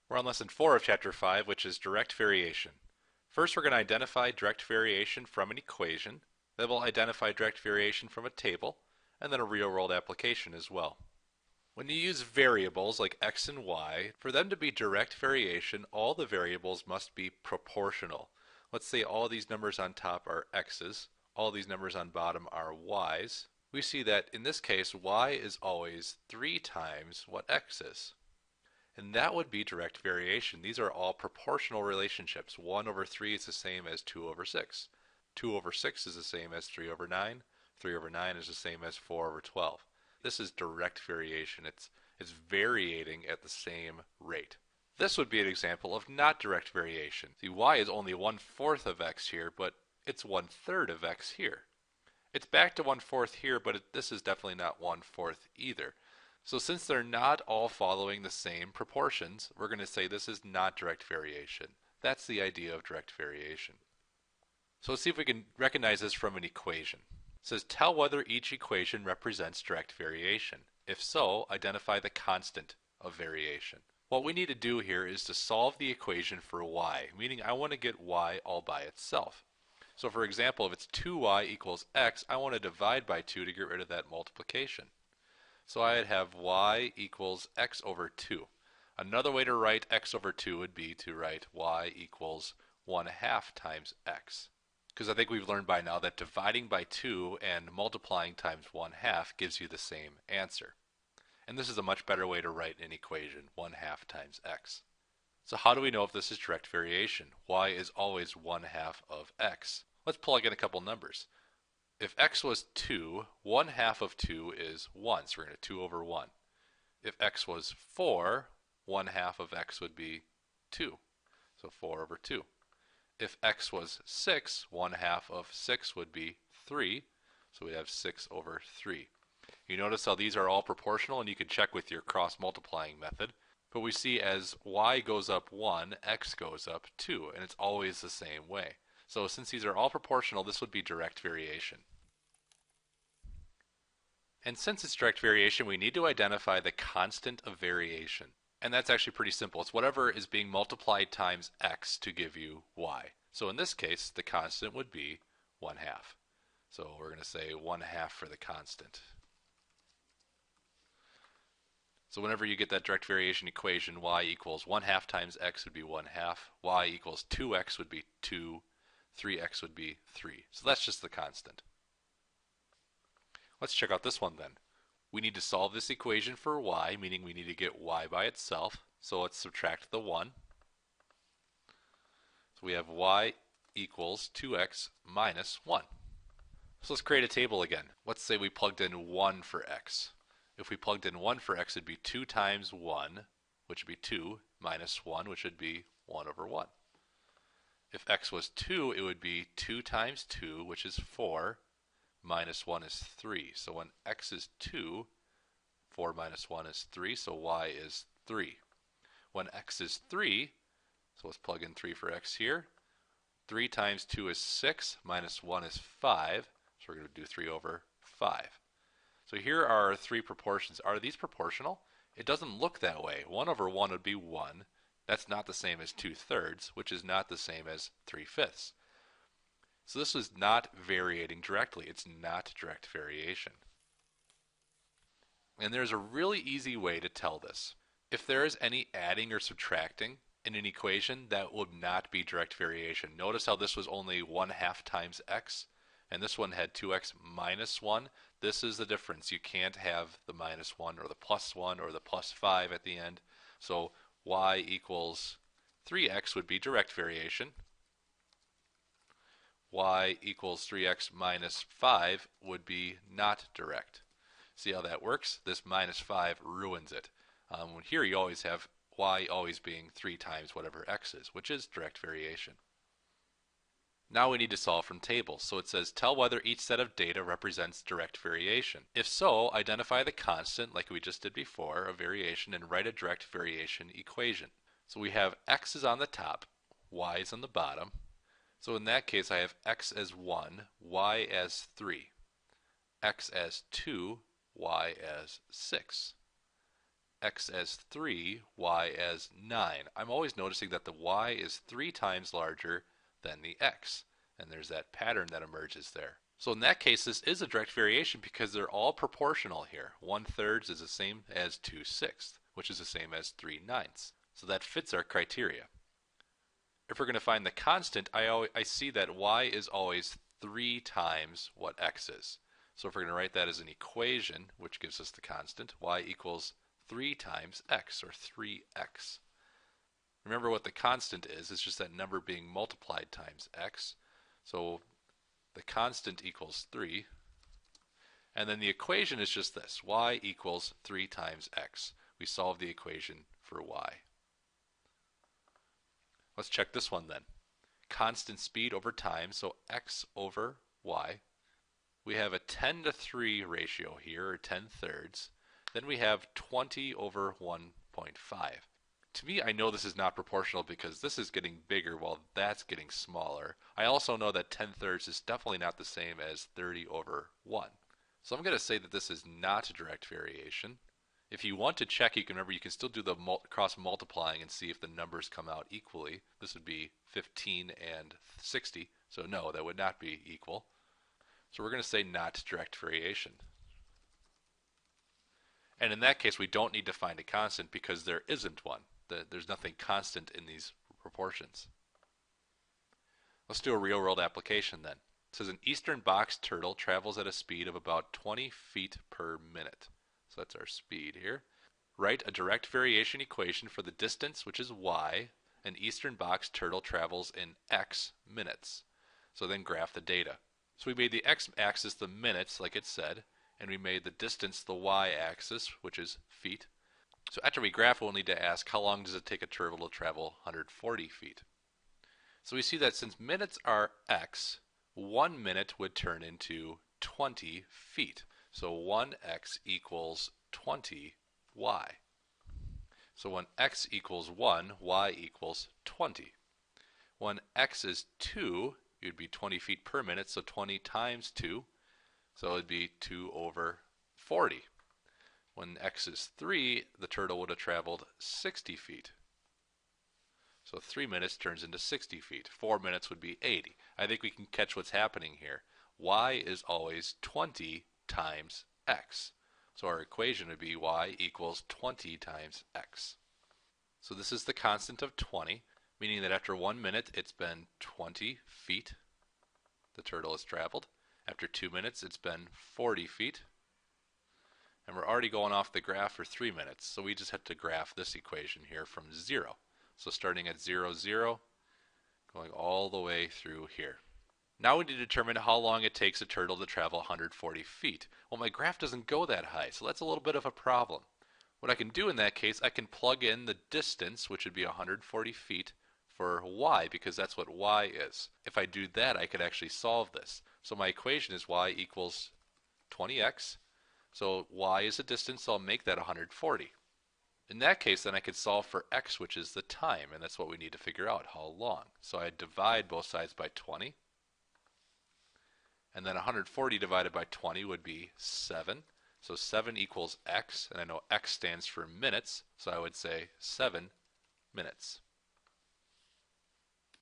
We're on lesson 4 of chapter 5, which is direct variation. First, we're going to identify direct variation from an equation. Then we'll identify direct variation from a table, and then a real-world application as well. When you use variables like x and y, for them to be direct variation, all the variables must be proportional. Let's say all these numbers on top are x's, all these numbers on bottom are y's. We see that in this case, y is always 3 times what x is. And that would be direct variation. These are all proportional relationships. 1 over 3 is the same as 2 over 6. 2 over 6 is the same as 3 over 9. 3 over 9 is the same as 4 over 12. This is direct variation. It's varying at the same rate. This would be an example of not direct variation. See, y is only 1/4 of x here, but it's 1/3 of x here. It's back to 1/4 here, but this is definitely not 1/4 either. So since they're not all following the same proportions, we're going to say this is not direct variation. That's the idea of direct variation. So let's see if we can recognize this from an equation. It says tell whether each equation represents direct variation. If so, identify the constant of variation. What we need to do here is to solve the equation for y, meaning I want to get y all by itself. So for example, if it's 2y equals x, I want to divide by 2 to get rid of that multiplication. So I'd have y equals x over 2. Another way to write x over 2 would be to write y equals 1/2 times x. Because I think we've learned by now that dividing by 2 and multiplying times 1/2 gives you the same answer. And this is a much better way to write an equation, 1/2 times x. So how do we know if this is direct variation? Y is always 1/2 of x. Let's plug in a couple numbers. If x was 2, 1/2 of 2 is 1, so we're going to 2 over 1. If x was 4, 1/2 of x would be 2, so 4 over 2. If x was 6, 1/2 of 6 would be 3, so we'd have 6 over 3. You notice how these are all proportional, and you can check with your cross-multiplying method. But we see as y goes up 1, x goes up 2, and it's always the same way. So since these are all proportional, this would be direct variation. And since it's direct variation, we need to identify the constant of variation. And that's actually pretty simple. It's whatever is being multiplied times x to give you y. So in this case, the constant would be 1/2. So we're going to say 1/2 for the constant. So whenever you get that direct variation equation, y equals 1/2 times x would be 1/2. Y equals 2x would be 2. 3x would be 3. So that's just the constant. Let's check out this one then. We need to solve this equation for y, meaning we need to get y by itself. So let's subtract the 1. So we have y equals 2x minus 1. So let's create a table again. Let's say we plugged in 1 for x. If we plugged in 1 for x, it'd be 2 times 1, which would be 2, minus 1, which would be 1 over 1. If x was 2, it would be 2 times 2, which is 4, minus 1 is 3. So when x is 2, 4 minus 1 is 3, so y is 3. When x is 3, so let's plug in 3 for x here. 3 times 2 is 6, minus 1 is 5, so we're going to do 3 over 5. So here are our three proportions. Are these proportional? It doesn't look that way. 1 over 1 would be 1. That's not the same as 2/3, which is not the same as 3/5. So this is not varying directly. It's not direct variation. And there's a really easy way to tell this. If there is any adding or subtracting in an equation, that would not be direct variation. Notice how this was only 1/2 times x, and this one had 2x minus 1. This is the difference. You can't have the minus 1 or the plus 1 or the plus 5 at the end. So y equals 3x would be direct variation. Y equals 3x minus 5 would be not direct. See how that works? This minus 5 ruins it. Here you always have y always being 3 times whatever x is, which is direct variation. Now we need to solve from tables. So it says tell whether each set of data represents direct variation. If so, identify the constant, like we just did before, of variation, and write a direct variation equation. So we have x is on the top, y is on the bottom. So in that case, I have x as 1, y as 3, x as 2, y as 6. x as 3, y as 9. I'm always noticing that the y is 3 times larger than the x, and there's that pattern that emerges there. So in that case, this is a direct variation because they're all proportional here. 1/3 is the same as 2/6, which is the same as 3/9. So that fits our criteria. If we're going to find the constant, I see that y is always 3 times what x is. So if we're going to write that as an equation, which gives us the constant, y equals 3 times x, or 3x. Remember what the constant is, it's just that number being multiplied times x. So the constant equals 3. And then the equation is just this, y equals 3 times x. We solve the equation for y. Let's check this one then. Constant speed over time, so x over y. We have a 10:3 ratio here, or 10/3. Then we have 20 over 1.5. To me, I know this is not proportional because this is getting bigger while that's getting smaller. I also know that 10/3 is definitely not the same as 30 over 1. So I'm going to say that this is not a direct variation. If you want to check, you can still do the cross multiplying and see if the numbers come out equally. This would be 15 and 60. So no, that would not be equal. So we're going to say not direct variation. And in that case, we don't need to find a constant because there isn't one. There's nothing constant in these proportions. Let's do a real-world application then. It says an eastern box turtle travels at a speed of about 20 feet per minute. So that's our speed here. Write a direct variation equation for the distance, which is y. An eastern box turtle travels in x minutes. So then graph the data. So we made the x-axis the minutes, like it said, and we made the distance the y-axis, which is feet. So after we graph, we'll need to ask how long does it take a turtle to travel 140 feet. So we see that since minutes are x, 1 minute would turn into 20 feet. So 1x equals 20y. So when x equals 1, y equals 20. When x is 2, it would be 20 feet per minute, so 20 times 2. So it would be 2 over 40. When x is 3, the turtle would have traveled 60 feet. So 3 minutes turns into 60 feet. 4 minutes would be 80. I think we can catch what's happening here. Y is always 20 times x. So our equation would be y equals 20 times x. So this is the constant of 20, meaning that after 1 minute it's been 20 feet the turtle has traveled. After 2 minutes it's been 40 feet. And we're already going off the graph for 3 minutes, so we just have to graph this equation here from 0. So starting at 0, 0, going all the way through here. Now we need to determine how long it takes a turtle to travel 140 feet. Well, my graph doesn't go that high, so that's a little bit of a problem. What I can do in that case, I can plug in the distance, which would be 140 feet, for y, because that's what y is. If I do that, I could actually solve this. So my equation is y equals 20x. So y is a distance, so I'll make that 140. In that case, then I could solve for x, which is the time, and that's what we need to figure out, how long. So I divide both sides by 20. And then 140 divided by 20 would be 7. So 7 equals x, and I know x stands for minutes, so I would say 7 minutes.